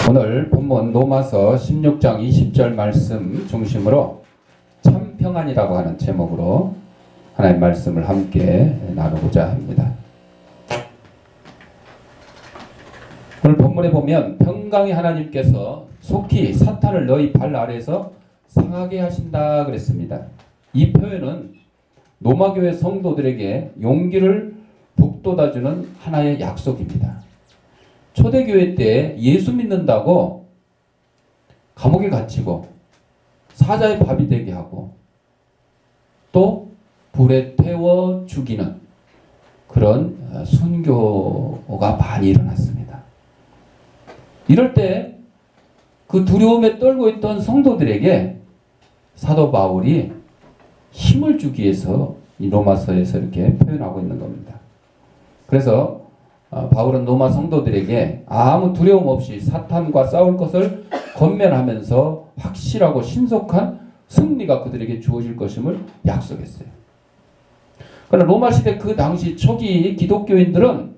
오늘 본문 로마서 16장 20절 말씀 중심으로 참 평안이라고 하는 제목으로 하나님의 말씀을 함께 나누고자 합니다. 오늘 본문에 보면 평강의 하나님께서 속히 사탄을 너희 발 아래에서 상하게 하신다 그랬습니다. 이 표현은 로마교회 성도들에게 용기를 북돋아주는 하나의 약속입니다. 초대교회 때 예수 믿는다고 감옥에 갇히고 사자의 밥이 되게 하고 또 불에 태워 죽이는 그런 순교가 많이 일어났습니다. 이럴 때 그 두려움에 떨고 있던 성도들에게 사도 바울이 힘을 주기 위해서 이 로마서에서 이렇게 표현하고 있는 겁니다. 그래서 바울은 로마 성도들에게 아무 두려움 없이 사탄과 싸울 것을 권면하면서 확실하고 신속한 승리가 그들에게 주어질 것임을 약속했어요. 그러나 로마 시대 그 당시 초기 기독교인들은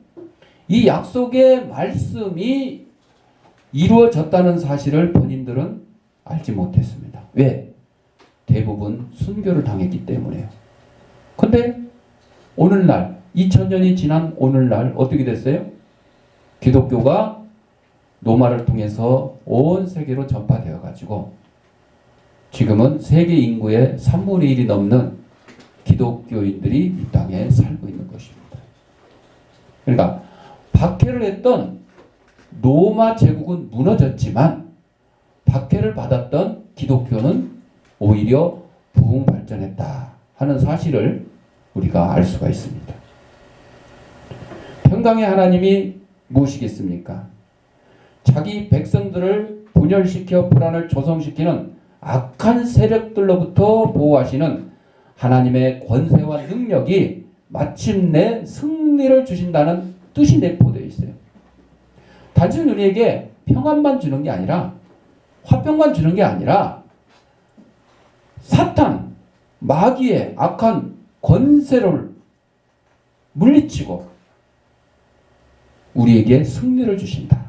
이 약속의 말씀이 이루어졌다는 사실을 본인들은 알지 못했습니다. 왜? 대부분 순교를 당했기 때문에요. 근데 오늘날 2000년이 지난 오늘날 어떻게 됐어요? 기독교가 로마를 통해서 온 세계로 전파되어 가지고 지금은 세계 인구의 3분의 1이 넘는 기독교인들이 이 땅에 살고 있는 것입니다. 그러니까 박해를 했던 로마 제국은 무너졌지만 박해를 받았던 기독교는 오히려 부흥 발전했다 하는 사실을 우리가 알 수가 있습니다. 평강의 하나님이 무엇이겠습니까? 자기 백성들을 분열시켜 불안을 조성시키는 악한 세력들로부터 보호하시는 하나님의 권세와 능력이 마침내 승리를 주신다는 뜻이 내포되어 있어요. 단순히 우리에게 평안만 주는 게 아니라 화평만 주는 게 아니라 사탄, 마귀의 악한 권세를 물리치고 우리에게 승리를 주신다.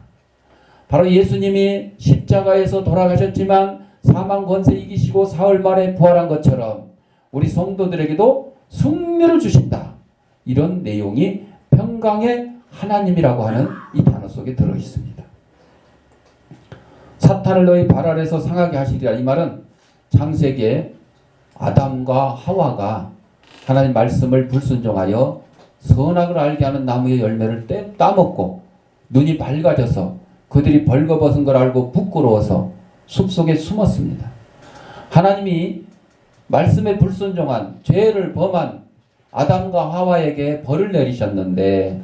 바로 예수님이 십자가에서 돌아가셨지만 사망 권세 이기시고 사흘 만에 부활한 것처럼 우리 성도들에게도 승리를 주신다. 이런 내용이 평강의 하나님이라고 하는 이 단어 속에 들어있습니다. 사탄을 너희 발 아래서 상하게 하시리라. 이 말은 창세기에 아담과 하와가 하나님 말씀을 불순종하여 선악을 알게 하는 나무의 열매를 따먹고 눈이 밝아져서 그들이 벌거벗은 걸 알고 부끄러워서 숲속에 숨었습니다. 하나님이 말씀에 불순종한 죄를 범한 아담과 하와에게 벌을 내리셨는데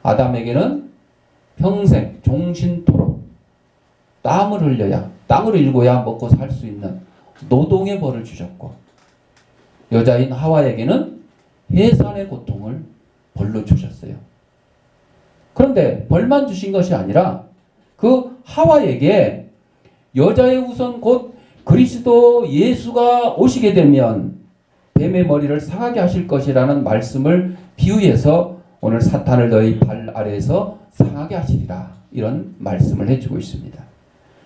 아담에게는 평생 종신토록 땀을 흘려야 땀을 일고야 먹고 살 수 있는 노동의 벌을 주셨고 여자인 하와에게는 해산의 고통을 벌로 주셨어요. 그런데 벌만 주신 것이 아니라 그 하와에게 여자의 후손 곧 그리스도 예수가 오시게 되면 뱀의 머리를 상하게 하실 것이라는 말씀을 비유해서 오늘 사탄을 너희 발 아래에서 상하게 하시리라 이런 말씀을 해주고 있습니다.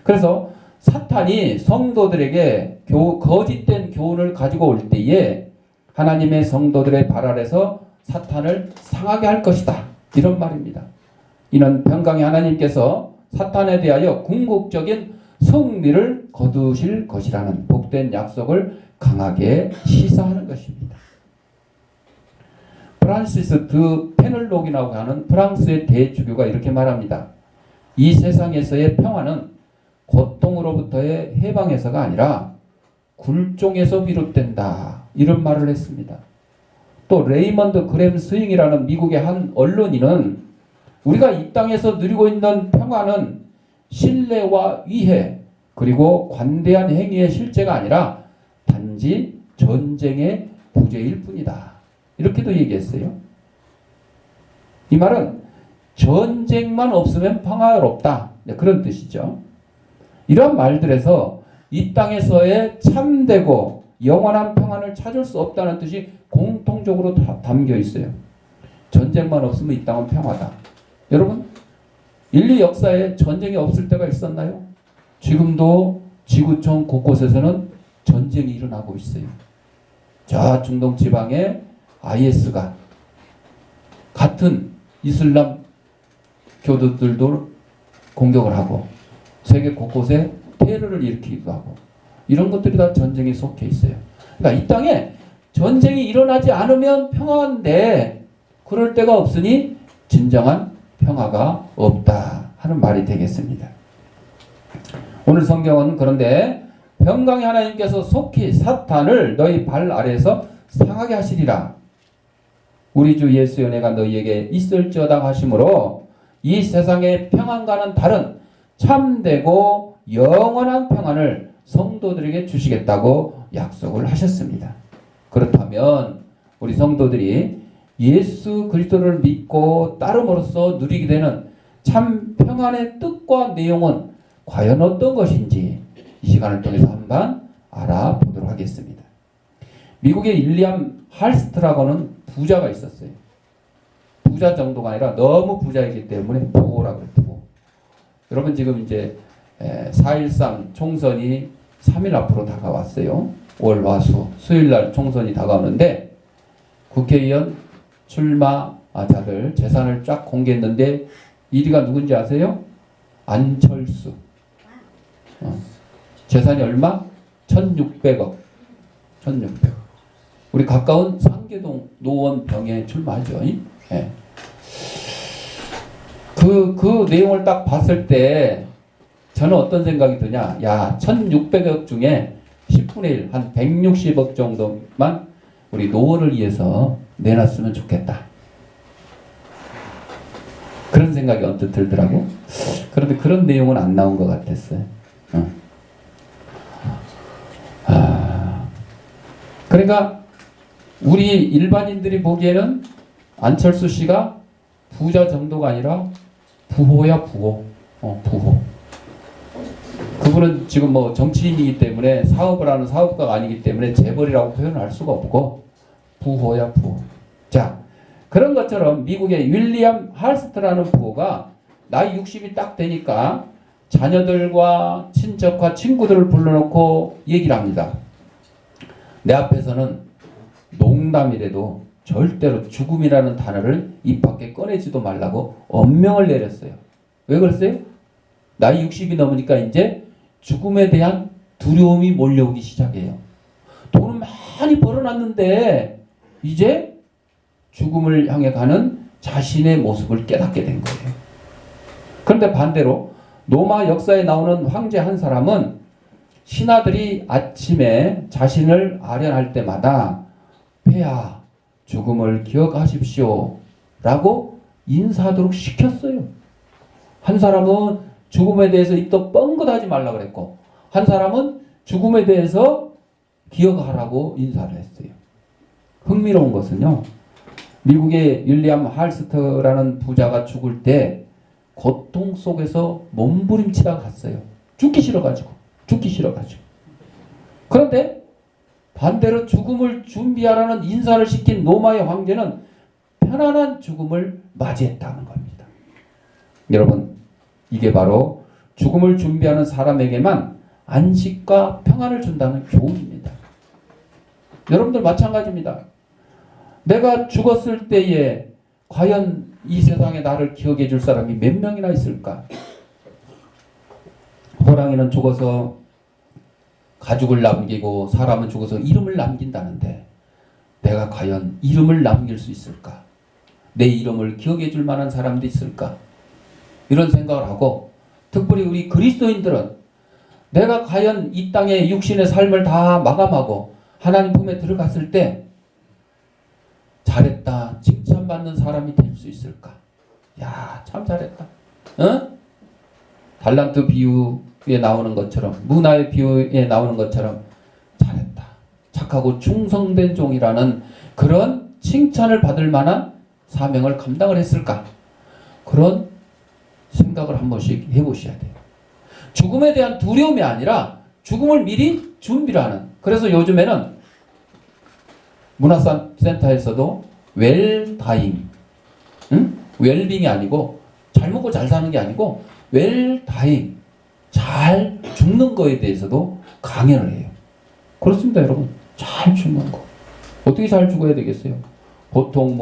그래서 사탄이 성도들에게 거짓된 교훈을 가지고 올 때에 하나님의 성도들의 발 아래서 사탄을 상하게 할 것이다. 이런 말입니다. 이는 평강의 하나님께서 사탄에 대하여 궁극적인 승리를 거두실 것이라는 복된 약속을 강하게 시사하는 것입니다. 프란시스 드 페넬록이라고 하는 프랑스의 대주교가 이렇게 말합니다. 이 세상에서의 평화는 고통으로부터의 해방에서가 아니라 굴종에서 비롯된다. 이런 말을 했습니다. 또 레이먼드 그램 스윙이라는 미국의 한 언론인은 우리가 이 땅에서 누리고 있는 평화는 신뢰와 위해 그리고 관대한 행위의 실제가 아니라 단지 전쟁의 부재일 뿐이다. 이렇게도 얘기했어요. 이 말은 전쟁만 없으면 평화롭다. 그런 뜻이죠. 이런 말들에서 이 땅에서의 참되고 영원한 평안을 찾을 수 없다는 뜻이 공통적으로 담겨 있어요. 전쟁만 없으면 이 땅은 평화다. 여러분, 인류 역사에 전쟁이 없을 때가 있었나요? 지금도 지구촌 곳곳에서는 전쟁이 일어나고 있어요. 저 중동 지방에 IS가 같은 이슬람 교도들도 공격을 하고 세계 곳곳에 테러를 일으키기도 하고 이런 것들이 다 전쟁에 속해 있어요. 그러니까 이 땅에 전쟁이 일어나지 않으면 평화인데 그럴 때가 없으니 진정한 평화가 없다 하는 말이 되겠습니다. 오늘 성경은 그런데 평강의 하나님께서 속히 사탄을 너희 발 아래에서 상하게 하시리라. 우리 주 예수의 은혜가 너희에게 있을지어다 하심으로 이 세상의 평안과는 다른 참되고 영원한 평안을 성도들에게 주시겠다고 약속을 하셨습니다. 그렇다면 우리 성도들이 예수 그리스도를 믿고 따름으로써 누리게 되는 참 평안의 뜻과 내용은 과연 어떤 것인지 이 시간을 통해서 한번 알아보도록 하겠습니다. 미국의 윌리엄 할스트라고는 부자가 있었어요. 부자 정도가 아니라 너무 부자이기 때문에 부호라고 해요. 부호. 여러분 지금 이제 4.13 총선이 3일 앞으로 다가왔어요. 월, 화, 수, 수요일날 총선이 다가오는데 국회의원 출마자들 재산을 쫙 공개했는데 1위가 누군지 아세요? 안철수. 재산이 얼마? 1,600억. 1,600억. 우리 가까운 상계동 노원병에 출마하죠. 예. 그 내용을 딱 봤을 때 저는 어떤 생각이 드냐. 야, 1,600억 중에 10분의 1, 한 160억 정도만 우리 노원을 위해서 내놨으면 좋겠다. 그런 생각이 언뜻 들더라고. 그런데 그런 내용은 안 나온 것 같았어요. 그러니까 우리 일반인들이 보기에는 안철수 씨가 부자 정도가 아니라 부호야 부호. 부호. 그분은 지금 뭐 정치인이기 때문에 사업을 하는 사업가가 아니기 때문에 재벌이라고 표현할 수가 없고 부호야 부호. 자, 그런 것처럼 미국의 윌리엄 할스트라는 부호가 나이 60이 딱 되니까 자녀들과 친척과 친구들을 불러놓고 얘기를 합니다. 내 앞에서는 농담이라도 절대로 죽음이라는 단어를 입 밖에 꺼내지도 말라고 엄명을 내렸어요. 왜 그랬어요? 나이 60이 넘으니까 이제 죽음에 대한 두려움이 몰려오기 시작해요. 돈은 많이 벌어놨는데 이제 죽음을 향해 가는 자신의 모습을 깨닫게 된 거예요. 그런데 반대로 로마 역사에 나오는 황제 한 사람은 신하들이 아침에 자신을 아련할 때마다 폐하 죽음을 기억하십시오 라고 인사하도록 시켰어요. 한 사람은 죽음에 대해서 입도 뻥긋하지 말라 그랬고 한 사람은 죽음에 대해서 기억하라고 인사를 했어요. 흥미로운 것은요. 미국의 윌리엄 할스트라는 부자가 죽을 때 고통 속에서 몸부림치다가 갔어요. 죽기 싫어가지고. 그런데 반대로 죽음을 준비하라는 인사를 시킨 로마의 황제는 편안한 죽음을 맞이했다는 겁니다. 여러분, 이게 바로 죽음을 준비하는 사람에게만 안식과 평안을 준다는 교훈입니다. 여러분들 마찬가지입니다. 내가 죽었을 때에 과연 이 세상에 나를 기억해 줄 사람이 몇 명이나 있을까? 호랑이는 죽어서 가죽을 남기고 사람은 죽어서 이름을 남긴다는데 내가 과연 이름을 남길 수 있을까? 내 이름을 기억해 줄 만한 사람도 있을까? 이런 생각을 하고 특별히 우리 그리스도인들은 내가 과연 이 땅의 육신의 삶을 다 마감하고 하나님 품에 들어갔을 때 잘했다 칭찬받는 사람이 될 수 있을까? 야, 참 잘했다. 달란트 비유에 나오는 것처럼 문화의 비유에 나오는 것처럼 잘했다. 착하고 충성된 종이라는 그런 칭찬을 받을 만한 사명을 감당을 했을까? 그런 생각을 한 번씩 해보셔야 돼요. 죽음에 대한 두려움이 아니라 죽음을 미리 준비를 하는. 그래서 요즘에는 문화센터에서도 웰다잉, 웰빙이 아니고 잘 먹고 잘 사는 게 아니고 웰다잉, 잘 죽는 거에 대해서도 강연을 해요. 그렇습니다, 여러분. 잘 죽는 거. 어떻게 잘 죽어야 되겠어요? 보통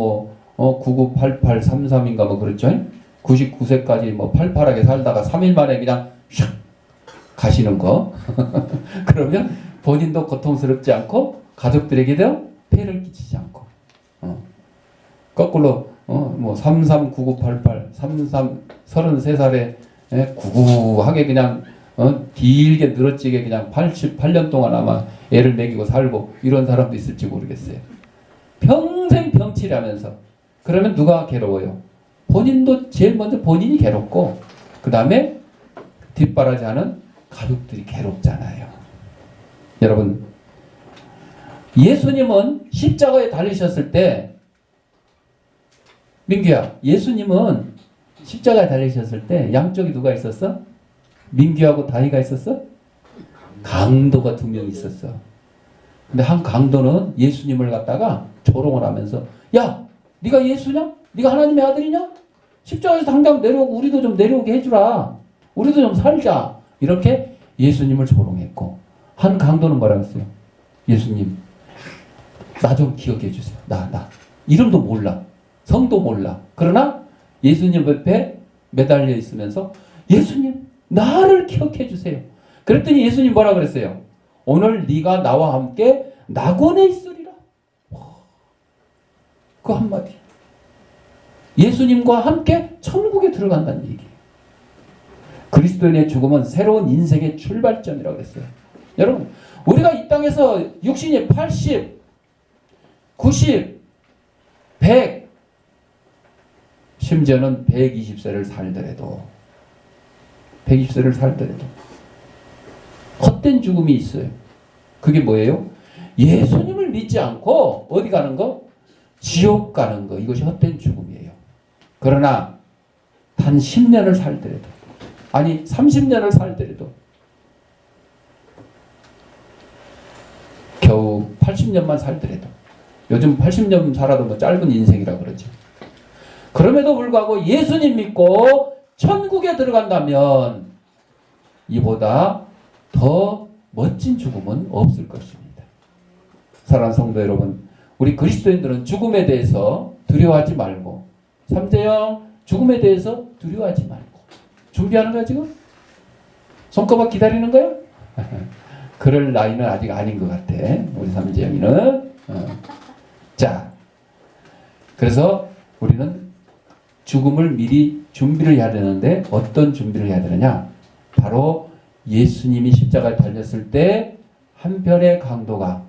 998833인가 뭐 그렇죠? 99세까지 뭐 팔팔하게 살다가 3일 만에 그냥 샥 가시는 거. 그러면 본인도 고통스럽지 않고 가족들에게도 폐를 끼치지 않고. 거꾸로 뭐 339988 33살에 구구하게 그냥 길게 늘어지게 그냥 88년 동안 아마 애를 먹이고 살고 이런 사람도 있을지 모르겠어요. 평생 병치라면서. 그러면 누가 괴로워요? 본인도 제일 먼저 본인이 괴롭고 그 다음에 뒷바라지하는 가족들이 괴롭잖아요. 여러분, 예수님은 십자가에 달리셨을 때, 민규야, 예수님은 십자가에 달리셨을 때 양쪽에 누가 있었어? 민규하고 다희가 있었어? 강도가 2명 있었어. 근데 한 강도는 예수님을 갖다가 조롱을 하면서, 야, 네가 예수냐? 네가 하나님의 아들이냐? 십자가에서 당장 내려오고 우리도 좀 내려오게 해주라. 우리도 좀 살자. 이렇게 예수님을 조롱했고, 한 강도는 뭐라고 했어요? 예수님, 나 좀 기억해 주세요. 나. 이름도 몰라. 성도 몰라. 그러나 예수님 옆에 매달려 있으면서 예수님, 나를 기억해 주세요. 그랬더니 예수님 뭐라 그랬어요? 오늘 네가 나와 함께 낙원에 있으리라. 그 한마디. 예수님과 함께 천국에 들어간다는 얘기예요. 그리스도인의 죽음은 새로운 인생의 출발점이라고 그랬어요. 여러분, 우리가 이 땅에서 육신이 80, 90, 100, 심지어는 120세를 살더라도 120세를 살더라도 헛된 죽음이 있어요. 그게 뭐예요? 예수님을 믿지 않고 어디 가는 거? 지옥 가는 거. 이것이 헛된 죽음이에요. 그러나 단 10년을 살더라도, 아니 30년을 살더라도, 겨우 80년만 살더라도, 요즘 80년 살아도 뭐 짧은 인생이라 그러죠. 그럼에도 불구하고 예수님 믿고 천국에 들어간다면 이보다 더 멋진 죽음은 없을 것입니다. 사랑하는 성도 여러분, 우리 그리스도인들은 죽음에 대해서 두려워하지 말고, 삼재영, 죽음에 대해서 두려워하지 말고. 준비하는 거야 지금? 손꼽아 기다리는 거야? 그럴 나이는 아직 아닌 것 같아, 우리 삼재영이는. 자, 그래서 우리는 죽음을 미리 준비를 해야 되는데 어떤 준비를 해야 되느냐? 바로 예수님이 십자가에 달렸을 때 한편의 강도가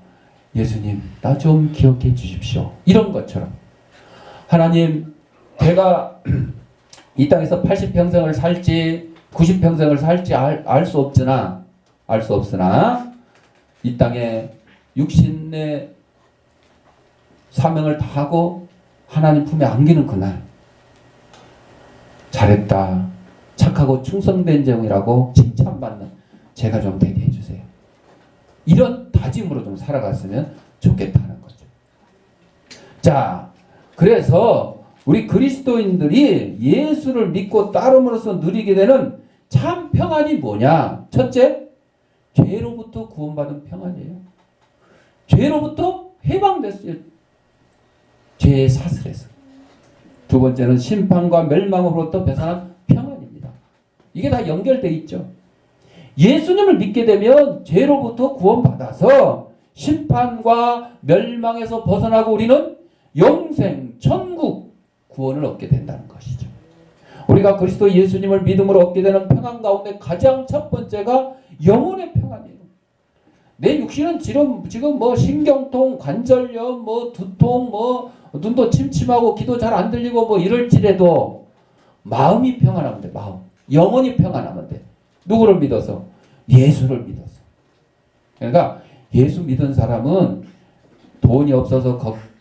예수님, 나 좀 기억해 주십시오. 이런 것처럼 하나님, 제가 이 땅에서 80평생을 살지 90평생을 살지 알 수 없으나 이 땅에 육신의 사명을 다하고 하나님 품에 안기는 그날, 잘했다, 착하고 충성된 종이라고 칭찬받는 제가 좀 되게 해주세요. 이런 다짐으로 좀 살아갔으면 좋겠다는 거죠. 자, 그래서 우리 그리스도인들이 예수를 믿고 따름으로써 누리게 되는 참 평안이 뭐냐? 첫째, 죄로부터 구원받은 평안이에요. 죄로부터 해방됐어요. 죄의 사슬에서. 두 번째는 심판과 멸망으로부터 벗어난 평안입니다. 이게 다 연결되어 있죠. 예수님을 믿게 되면 죄로부터 구원받아서 심판과 멸망에서 벗어나고 우리는 영생, 천국, 구원을 얻게 된다는 것이죠. 우리가 그리스도 예수님을 믿음으로 얻게 되는 평안 가운데 가장 첫 번째가 영혼의 평안이에요. 내 육신은 지금 뭐 신경통, 관절염, 뭐 두통, 뭐 눈도 침침하고 귀도 잘 안 들리고 뭐 이럴지라도 마음이 평안하면 돼. 마음. 영혼이 평안하면 돼. 누구를 믿어서? 예수를 믿어서. 그러니까 예수 믿은 사람은 돈이 없어서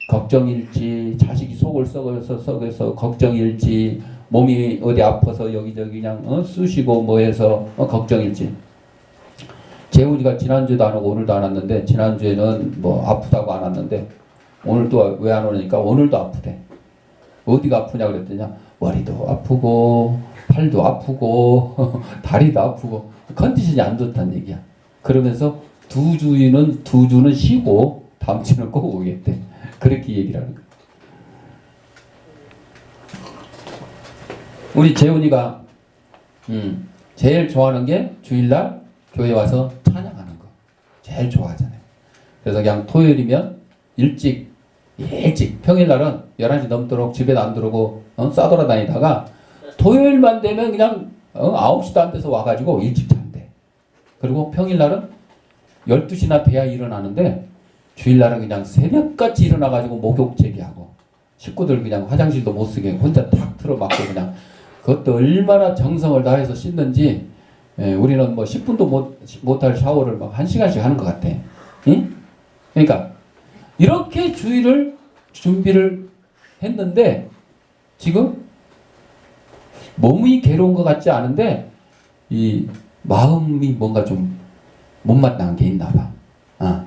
걱정일지, 자식이 속을 썩어서 걱정일지, 몸이 어디 아파서 여기저기 그냥 쑤시고 뭐해서 걱정일지. 재훈이가 지난주에도 안 오고 오늘도 안 왔는데, 지난주에는 뭐 아프다고 안 왔는데 오늘 또 왜 안 오니까 오늘도 아프대. 어디가 아프냐 그랬더니 머리도 아프고 팔도 아프고 다리도 아프고 컨디션이 안 좋다는 얘기야. 그러면서 두 주는 쉬고 다음 주는 꼭 오겠대. 그렇게 얘기를 하는 거야. 우리 재훈이가 제일 좋아하는 게 주일날 교회 와서 찬양하는 거. 제일 좋아하잖아요. 그래서 그냥 토요일이면 일찍 평일날은 11시 넘도록 집에도 안 들어오고 싸돌아다니다가 토요일만 되면 그냥 9시도 안 돼서 와가지고 일찍 잔대. 그리고 평일날은 12시나 돼야 일어나는데 주일날은 그냥 새벽같이 일어나가지고 목욕제기하고 식구들 그냥 화장실도 못 쓰게 혼자 탁 틀어막고 그냥 그것도 얼마나 정성을 다해서 씻는지 우리는 뭐 10분도 못할 샤워를 막 1시간씩 하는 것 같아. 응? 그러니까 이렇게 주일을 준비를 했는데 지금 몸이 괴로운 것 같지 않은데 이 마음이 뭔가 좀 못마땅한 게 있나 봐.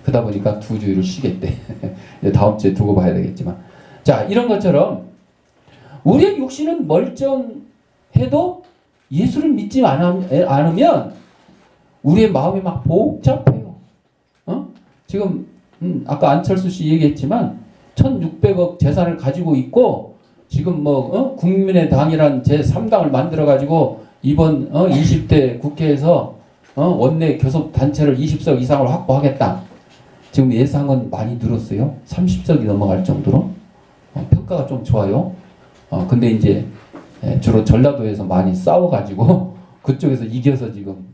그러다 보니까 2주일을 쉬겠대. 다음 주에 두고 봐야 되겠지만. 자, 이런 것처럼 우리의 육신은 멀쩡해도 예수를 믿지 않으면 우리의 마음이 막 복잡해요. 지금 아까 안철수 씨 얘기했지만 1600억 재산을 가지고 있고 지금 국민의당이란 제3당을 만들어 가지고 이번 20대 국회에서 원내 교섭단체를 20석 이상을 확보하겠다. 지금 예상은 많이 늘었어요. 30석이 넘어갈 정도로. 평가가 좀 좋아요. 근데 이제 주로 전라도에서 많이 싸워가지고 그쪽에서 이겨서 지금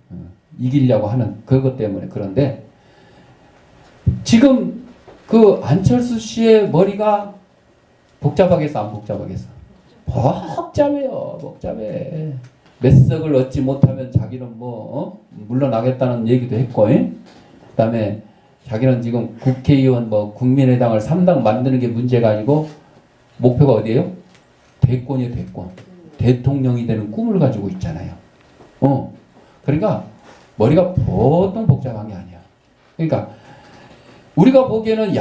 이기려고 하는 그것 때문에. 그런데 지금 그 안철수 씨의 머리가 복잡하겠어 안 복잡하겠어? 복잡해요. 복잡해. 몇 석을 얻지 못하면 자기는 물러나겠다는 얘기도 했고, 그 다음에 자기는 지금 국회의원 국민의당을 3당 만드는 게 문제가 아니고 목표가 어디예요? 대권이에요. 대권. 대통령이 되는 꿈을 가지고 있잖아요. 그러니까 머리가 보통 복잡한 게 아니야. 그러니까 우리가 보기에는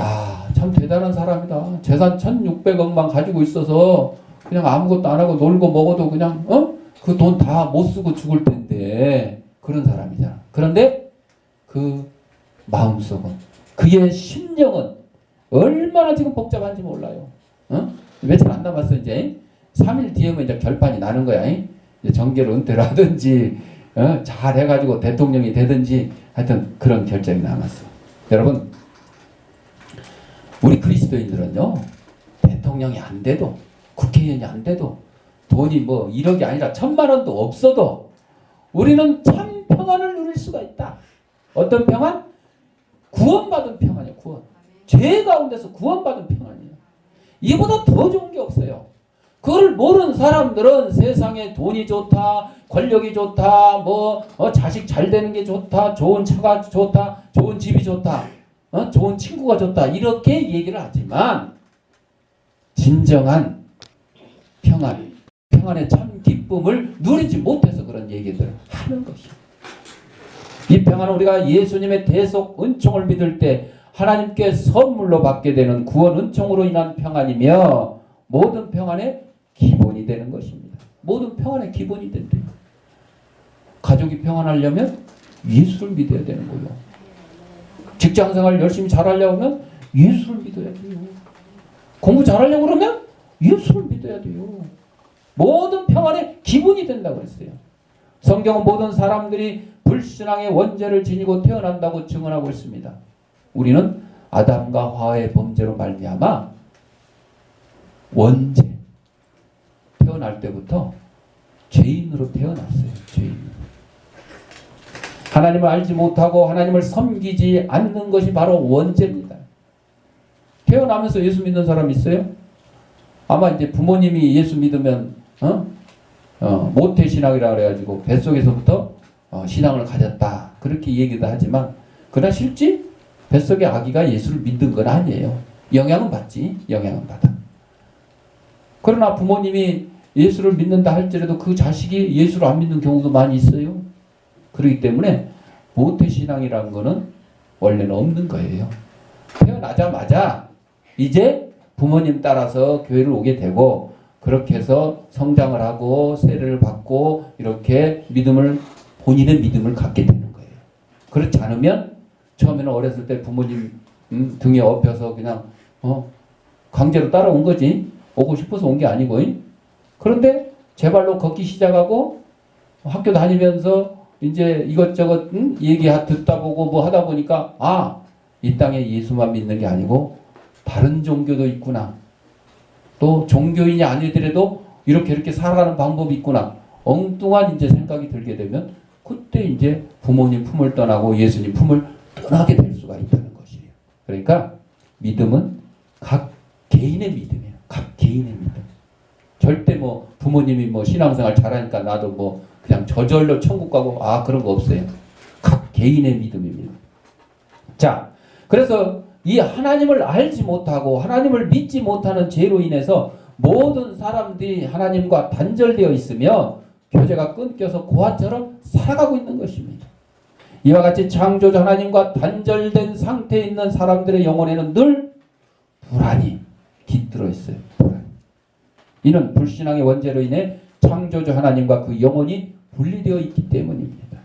참 대단한 사람이다. 재산 1600억만 가지고 있어서 그냥 아무것도 안 하고 놀고 먹어도 그냥 그 돈 다 못 쓰고 죽을 텐데 그런 사람이잖아. 그런데 그 마음속은 그의 심령은 얼마나 지금 복잡한지 몰라요. 며칠 안 남았어. 이제 3일 뒤에면 이제 결판이 나는 거야. 이제 정계로 은퇴를 하든지 잘 해가지고 대통령이 되든지 하여튼 그런 결정이 남았어. 여러분, 우리 그리스도인들은요, 대통령이 안 돼도 국회의원이 안 돼도 돈이 1억이 아니라 1000만 원도 없어도 우리는 참 평안을 누릴 수가 있다. 어떤 평안? 구원받은 평안이에요. 구원. 죄 가운데서 구원받은 평안이에요. 이보다 더 좋은 게 없어요. 그걸 모르는 사람들은 세상에 돈이 좋다, 권력이 좋다, 자식 잘 되는 게 좋다, 좋은 차가 좋다, 좋은 집이 좋다, 좋은 친구가 좋다, 이렇게 얘기를 하지만 진정한 평안의 참 기쁨을 누리지 못해서 그런 얘기들을 하는 것이에요. 이 평안은 우리가 예수님의 대속 은총을 믿을 때 하나님께 선물로 받게 되는 구원 은총으로 인한 평안이며 모든 평안의 기본이 되는 것입니다. 모든 평안의 기본이 된대요. 가족이 평안하려면 예수를 믿어야 되는 거예요. 직장생활 열심히 잘하려고 하면 예수를 믿어야 돼요. 공부 잘하려고 그러면 예수를 믿어야 돼요. 모든 평안의 기본이 된다고 그랬어요. 성경은 모든 사람들이 불신앙의 원죄를 지니고 태어난다고 증언하고 있습니다. 우리는 아담과 하와의 범죄로 말미암아 원죄, 태어날 때부터 죄인으로 태어났어요. 죄인으로. 하나님을 알지 못하고 하나님을 섬기지 않는 것이 바로 원죄입니다. 태어나면서 예수 믿는 사람 있어요? 아마 이제 부모님이 예수 믿으면 모태신앙이라 그래가지고 뱃속에서부터 신앙을 가졌다 그렇게 얘기도 하지만 그러나 실제 뱃속의 아기가 예수를 믿는 건 아니에요. 영향은 받지. 영향은 받아. 그러나 부모님이 예수를 믿는다 할지라도 그 자식이 예수를 안 믿는 경우도 많이 있어요. 그렇기 때문에 모태신앙이라는 거는 원래는 없는 거예요. 태어나자마자 이제 부모님 따라서 교회를 오게 되고 그렇게 해서 성장을 하고 세례를 받고 이렇게 본인의 믿음을 갖게 되는 거예요. 그렇지 않으면 처음에는 어렸을 때 부모님 등에 업혀서 그냥 강제로 따라온 거지. 오고 싶어서 온 게 아니고. 그런데 제 발로 걷기 시작하고 학교 다니면서 이제 이것저것 얘기 듣다 보고 뭐 하다 보니까 이 땅에 예수만 믿는 게 아니고 다른 종교도 있구나. 또 종교인이 아니더라도 이렇게 살아가는 방법이 있구나. 엉뚱한 이제 생각이 들게 되면 그때 이제 부모님 품을 떠나고 예수님 품을 떠나게 될 수가 있다는 것이에요. 그러니까 믿음은 각 개인의 믿음이에요. 각 개인의 믿음. 절대 부모님이 신앙생활 잘하니까 나도 그냥 저절로 천국 가고 그런 거 없어요. 각 개인의 믿음입니다. 자, 그래서 이 하나님을 알지 못하고 하나님을 믿지 못하는 죄로 인해서 모든 사람들이 하나님과 단절되어 있으며 교제가 끊겨서 고아처럼 살아가고 있는 것입니다. 이와 같이 창조주 하나님과 단절된 상태에 있는 사람들의 영혼에는 늘 불안이 깃들어 있어요. 불안. 이는 불신앙의 원죄로 인해 창조주 하나님과 그 영혼이 분리되어 있기 때문입니다.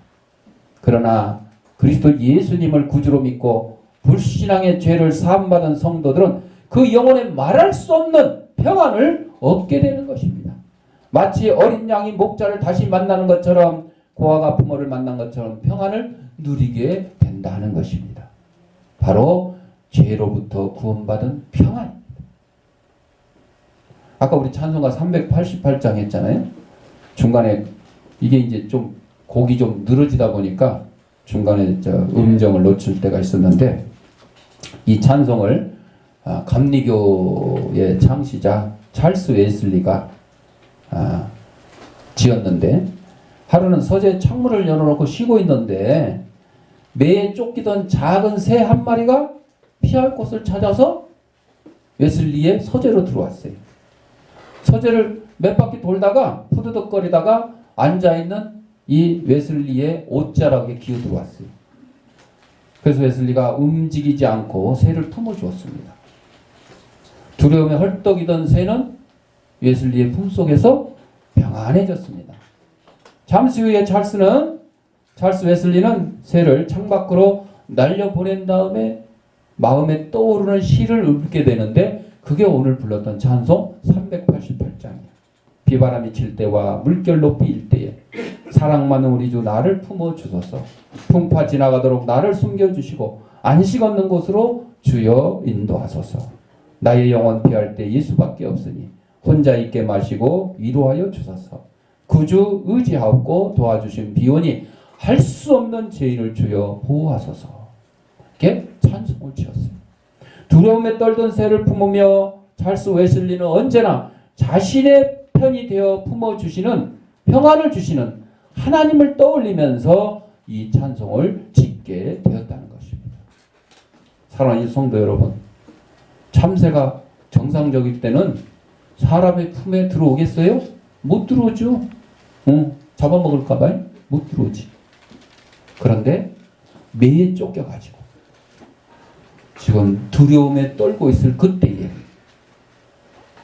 그러나 그리스도 예수님을 구주로 믿고 불신앙의 죄를 사함받은 성도들은 그 영혼에 말할 수 없는 평안을 얻게 되는 것입니다. 마치 어린 양이 목자를 다시 만나는 것처럼 고아가 부모를 만난 것처럼 평안을 누리게 된다는 것입니다. 바로 죄로부터 구원받은 평안입니다. 아까 우리 찬송가 388장 했잖아요. 중간에 이게 이제 좀 곡이 좀 늘어지다 보니까 중간에 음정을 놓칠 때가 있었는데 이 찬송을 감리교의 창시자 찰스 웨슬리가 지었는데 하루는 서재 창문을 열어놓고 쉬고 있는데 매에 쫓기던 작은 새 한 마리가 피할 곳을 찾아서 웨슬리의 서재로 들어왔어요. 서재를 몇 바퀴 돌다가 푸드덕거리다가 앉아있는 이 웨슬리의 옷자락에 기어 들어왔어요. 그래서 웨슬리가 움직이지 않고 새를 품어주었습니다. 두려움에 헐떡이던 새는 웨슬리의 품속에서 평안해졌습니다. 잠시 후에 찰스 웨슬리는 새를 창밖으로 날려보낸 다음에 마음에 떠오르는 시를 읊게 되는데 그게 오늘 불렀던 찬송 388장이에요. 비바람이 칠 때와 물결 높이 일 때에 사랑 많은 우리 주 나를 품어주소서. 풍파 지나가도록 나를 숨겨주시고 안식 얻는 곳으로 주여 인도하소서. 나의 영혼 피할 때 예수밖에 없으니 혼자 있게 마시고 위로하여 주소서. 구주 의지하옵고 도와주신 비오니 할 수 없는 죄인을 주여 보호하소서. 이렇게 찬송을 지었어요. 두려움에 떨던 새를 품으며 찰스 웨슬리는 언제나 자신의 편이 되어 품어주시는 평안을 주시는 하나님을 떠올리면서 이 찬송을 짓게 되었다는 것입니다. 사랑하는 성도 여러분, 참새가 정상적일 때는 사람의 품에 들어오겠어요? 못 들어오죠. 잡아먹을까봐 못 들어오지. 그런데 매에 쫓겨가지고 지금 두려움에 떨고 있을 그때에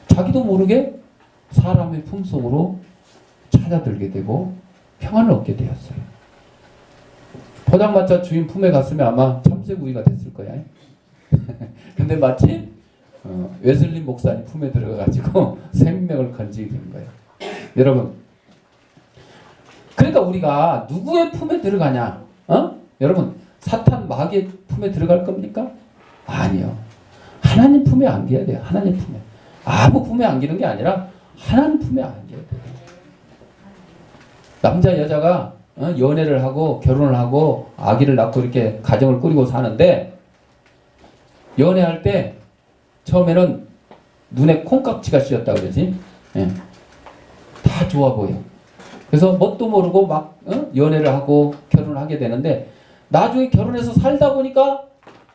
자기도 모르게 사람의 품속으로 찾아들게 되고 평안을 얻게 되었어요. 포장마차 주인 품에 갔으면 아마 참새구이가 됐을 거야. 근데 마치 웨슬리 목사님 품에 들어가가지고 생명을 건지게 된 거예요. 여러분, 그러니까 우리가 누구의 품에 들어가냐? 여러분, 사탄 마귀의 품에 들어갈 겁니까? 아니요. 하나님 품에 안겨야 돼요. 하나님 품에. 아무 품에 안기는 게 아니라 하나님 품에 안겨야 돼요. 남자 여자가 연애를 하고 결혼을 하고 아기를 낳고 이렇게 가정을 꾸리고 사는데 연애할 때 처음에는 눈에 콩깍지가 씌었다 그러지. 예. 다 좋아 보여. 그래서 뭣도 모르고 막 연애를 하고 결혼을 하게 되는데 나중에 결혼해서 살다 보니까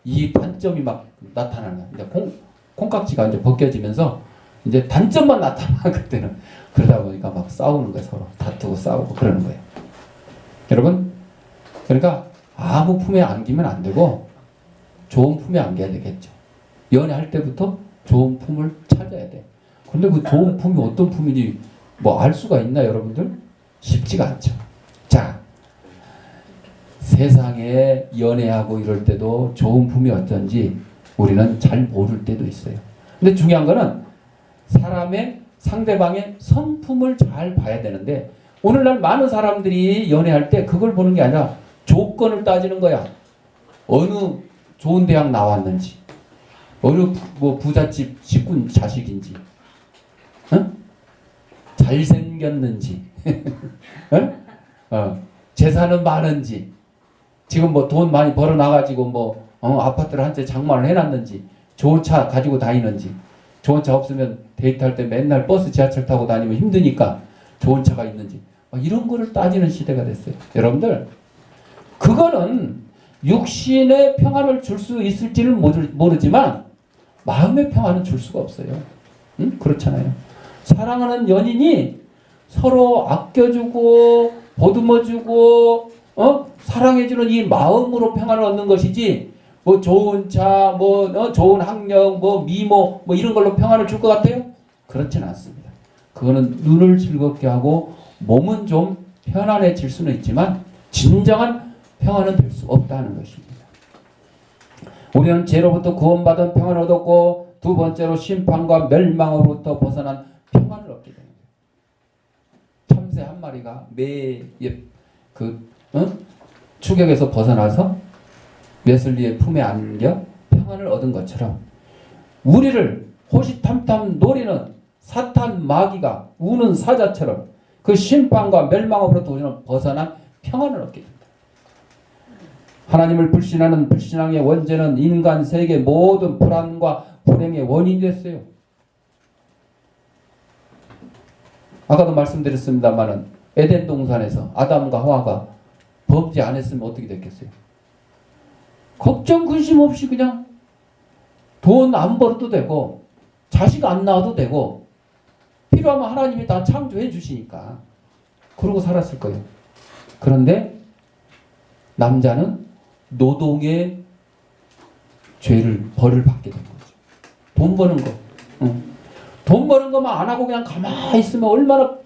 이 단점이 막 나타나는 거야. 이제 콩깍지가 이제 벗겨지면서 이제 단점만 나타나 그때는. 그러다 보니까 막 싸우는 거야. 서로 다투고 싸우고 그러는 거예요. 여러분, 그러니까 아무 품에 안기면 안 되고 좋은 품에 안겨야 되겠죠. 연애할 때부터 좋은 품을 찾아야 돼. 근데 그 좋은 품이 어떤 품인지 뭐 알 수가 있나 여러분들? 쉽지가 않죠. 자, 세상에 연애하고 이럴 때도 좋은 품이 어떤지 우리는 잘 모를 때도 있어요. 근데 중요한 거는 사람의 상대방의 성품을 잘 봐야 되는데 오늘날 많은 사람들이 연애할 때 그걸 보는 게 아니라 조건을 따지는 거야. 어느 좋은 대학 나왔는지, 어느 뭐 부잣집 직군 자식인지, 어? 잘생겼는지, 재산은 많은지, 지금 뭐 돈 많이 벌어 나가지고 뭐 아파트를 한 채 장만을 해놨는지, 좋은 차 가지고 다니는지, 좋은 차 없으면 데이트할 때 맨날 버스 지하철 타고 다니면 힘드니까 좋은 차가 있는지 이런 거를 따지는 시대가 됐어요. 여러분들 그거는 육신의 평안을 줄 수 있을지는 모르지만 마음의 평안은 줄 수가 없어요. 응? 그렇잖아요. 사랑하는 연인이 서로 아껴주고 보듬어주고 사랑해주는 이 마음으로 평안을 얻는 것이지 뭐 좋은 차, 뭐 좋은 학력, 뭐 미모, 뭐 이런 걸로 평안을 줄 것 같아요? 그렇지는 않습니다. 그거는 눈을 즐겁게 하고 몸은 좀 편안해질 수는 있지만 진정한 평안은 될 수 없다는 것입니다. 우리는 죄로부터 구원받은 평안을 얻었고 두 번째로 심판과 멸망으로부터 벗어난 평안을 얻게 됩니다. 참새 한 마리가 추격에서 벗어나서 웨슬리의 품에 안겨 평안을 얻은 것처럼 우리를 호시탐탐 노리는 사탄 마귀가 우는 사자처럼 그 심판과 멸망으로부터 우리는 벗어난 평안을 얻게 됩니다. 하나님을 불신하는 불신앙의 원죄는 인간 세계 모든 불안과 불행의 원인이 됐어요. 아까도 말씀드렸습니다마는 에덴 동산에서 아담과 하와가 범죄 안 했으면 어떻게 됐겠어요? 걱정 근심 없이 그냥 돈 안 벌어도 되고 자식 안 낳아도 되고 필요하면 하나님이 다 창조해 주시니까 그러고 살았을 거예요. 그런데 남자는 노동의 벌을 받게 된 거죠. 돈 버는 거. 돈 버는 것만 안 하고 그냥 가만히 있으면 얼마나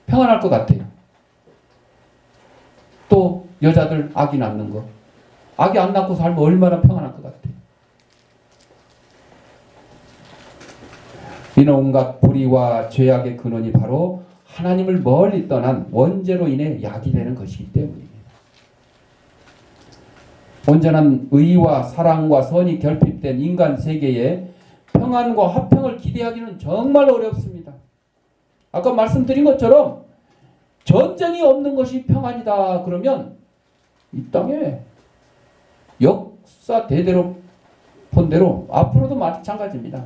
평안할 것 같아요. 또 여자들 아기 낳는 거. 아기 안 낳고 살면 얼마나 평안할 것 같아요. 이는 온갖 불의와 죄악의 근원이 바로 하나님을 멀리 떠난 원죄로 인해 약이 되는 것이기 때문입니다. 온전한 의와 사랑과 선이 결핍된 인간 세계에 평안과 화평을 기대하기는 정말 어렵습니다. 아까 말씀드린 것처럼 전쟁이 없는 것이 평안이다 그러면 이 땅에 역사 대대로 본대로 앞으로도 마찬가지입니다.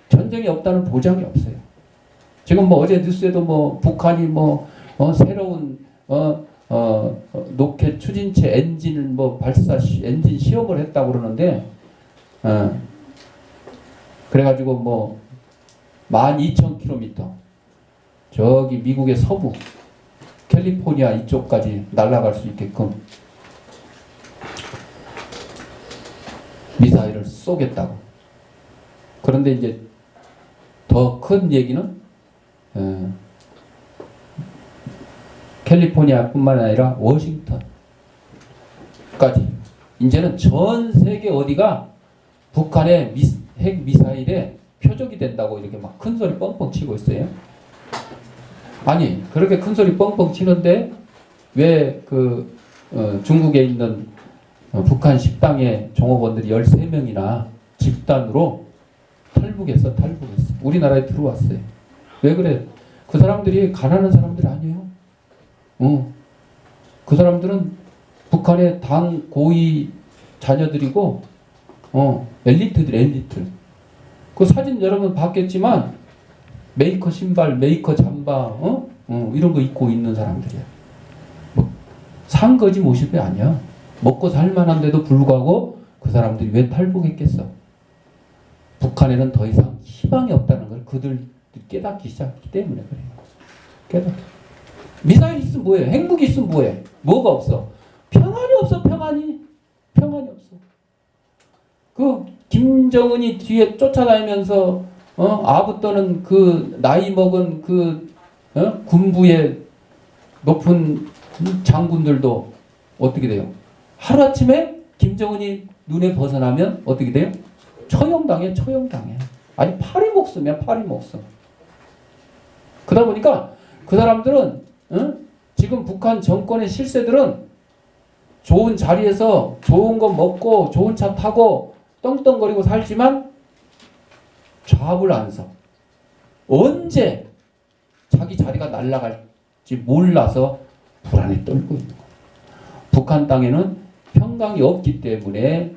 전쟁이 없다는 보장이 없어요. 지금 뭐 어제 뉴스에도 뭐 북한이 뭐 새로운 로켓 추진체 엔진을 뭐 엔진 시험을 했다고 그러는데 그래가지고 뭐 12,000km 저기 미국의 서부 캘리포니아 이쪽까지 날아갈 수 있게끔 미사일을 쏘겠다고. 그런데 이제 더 큰 얘기는 캘리포니아뿐만 아니라 워싱턴까지 이제는 전 세계 어디가 북한의 핵 미사일에 표적이 된다고 이렇게 막 큰 소리 뻥뻥 치고 있어요. 아니 그렇게 큰 소리 뻥뻥 치는데 왜 중국에 있는 북한 식당의 종업원들이 13명이나 집단으로 탈북했어. 우리나라에 들어왔어요. 왜 그래? 그 사람들이 가난한 사람들이 아니에요. 그 사람들은 북한의 당 고위 자녀들이고 엘리트. 그 사진 여러분 봤겠지만 메이커 신발, 메이커 잠바, 이런 거 입고 있는 사람들이야. 산 거지 모습이 아니야. 먹고 살만한데도 불구하고 그 사람들이 왜 탈북했겠어? 북한에는 더 이상 희망이 없다는 걸 그들 깨닫기 시작했기 때문에 그래요. 미사일 있으면 뭐해? 핵무기 있으면 뭐해? 뭐가 없어? 평안이 없어. 평안이 없어. 그 김정은이 뒤에 쫓아다니면서 아부 떠는 그 나이 먹은 그 군부의 높은 장군들도 어떻게 돼요? 하루아침에 김정은이 눈에 벗어나면 어떻게 돼요? 처형당해. 아니 파리 목숨이야, 파리 목숨. 그러다 보니까 그 사람들은 지금 북한 정권의 실세들은 좋은 자리에서 좋은 거 먹고 좋은 차 타고 떵떵거리고 살지만 좌불 안 서. 언제 자기 자리가 날아갈지 몰라서 불안에 떨고 있는 거예요. 북한 땅에는 평강이 없기 때문에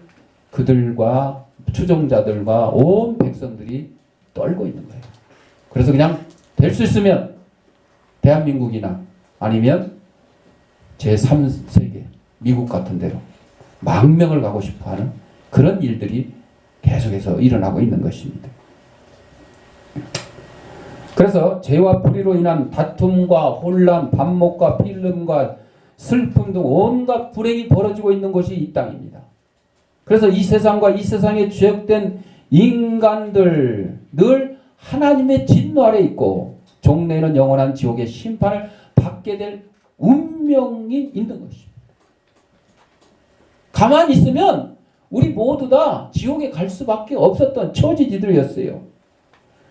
그들과 추종자들과 온 백성들이 떨고 있는 거예요. 그래서 그냥 될 수 있으면 대한민국이나 아니면 제3세계 미국 같은 데로 망명을 가고 싶어하는 그런 일들이 계속해서 일어나고 있는 것입니다. 그래서 죄와 불의로 인한 다툼과 혼란, 반목과 필름과 슬픔 등 온갖 불행이 벌어지고 있는 곳이 이 땅입니다. 그래서 이 세상과 이 세상에 죄악된 인간들 늘 하나님의 진노 아래 있고 종래에는 영원한 지옥의 심판을 받게 될 운명이 있는 것입니다. 가만히 있으면 우리 모두 다 지옥에 갈 수밖에 없었던 처지지들이었어요.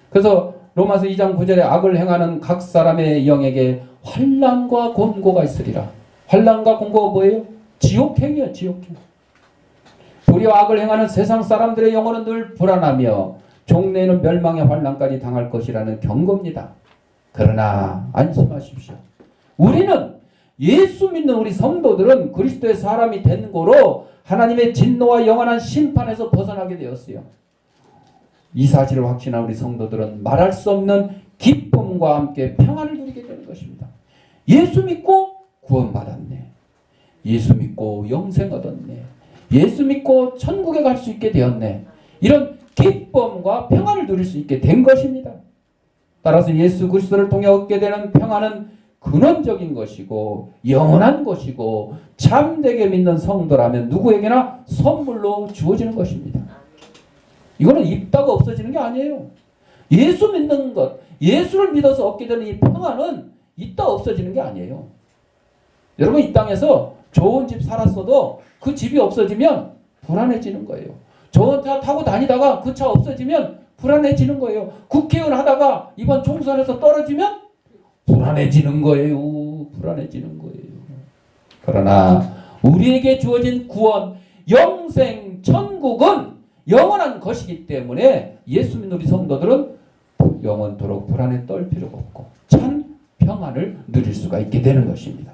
그래서 로마서 2장 9절에 악을 행하는 각 사람의 영에게 환난과 곤고가 있으리라. 환난과 곤고가 뭐예요? 지옥행이에요. 지옥행. 불의와 악을 행하는 세상 사람들의 영혼은 늘 불안하며 종래에는 멸망의 환난까지 당할 것이라는 경고입니다. 그러나 안심하십시오. 우리는 예수 믿는 우리 성도들은 그리스도의 사람이 된 거로 하나님의 진노와 영원한 심판에서 벗어나게 되었어요. 이 사실을 확신한 우리 성도들은 말할 수 없는 기쁨과 함께 평안을 누리게 되는 것입니다. 예수 믿고 구원받았네. 예수 믿고 영생 얻었네. 예수 믿고 천국에 갈 수 있게 되었네. 이런 기쁨과 평안을 누릴 수 있게 된 것입니다. 따라서 예수 그리스도를 통해 얻게 되는 평안은 근원적인 것이고 영원한 것이고 참되게 믿는 성도라면 누구에게나 선물로 주어지는 것입니다. 이거는 입다가 없어지는 게 아니에요. 예수 믿는 것, 예수를 믿어서 얻게 되는 이 평안은 있다 없어지는 게 아니에요. 여러분 이 땅에서 좋은 집 살았어도 그 집이 없어지면 불안해지는 거예요. 좋은 차 타고 다니다가 그 차 없어지면 불안해지는 거예요. 국회의원 하다가 이번 총선에서 떨어지면 불안해지는 거예요. 불안해지는 거예요. 그러나 우리에게 주어진 구원, 영생, 천국은 영원한 것이기 때문에 예수 믿는 우리 성도들은 영원토록 불안에 떨 필요가 없고 참 평안을 누릴 수가 있게 되는 것입니다.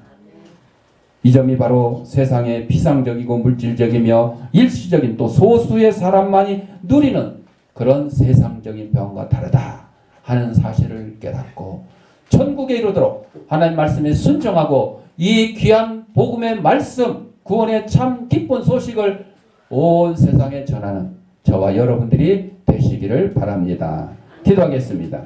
이 점이 바로 세상의 피상적이고 물질적이며 일시적인 또 소수의 사람만이 누리는 그런 세상적인 평안과 다르다 하는 사실을 깨닫고 천국에 이르도록 하나님 말씀에 순종하고 이 귀한 복음의 말씀, 구원의 참 기쁜 소식을 온 세상에 전하는 저와 여러분들이 되시기를 바랍니다. 기도하겠습니다.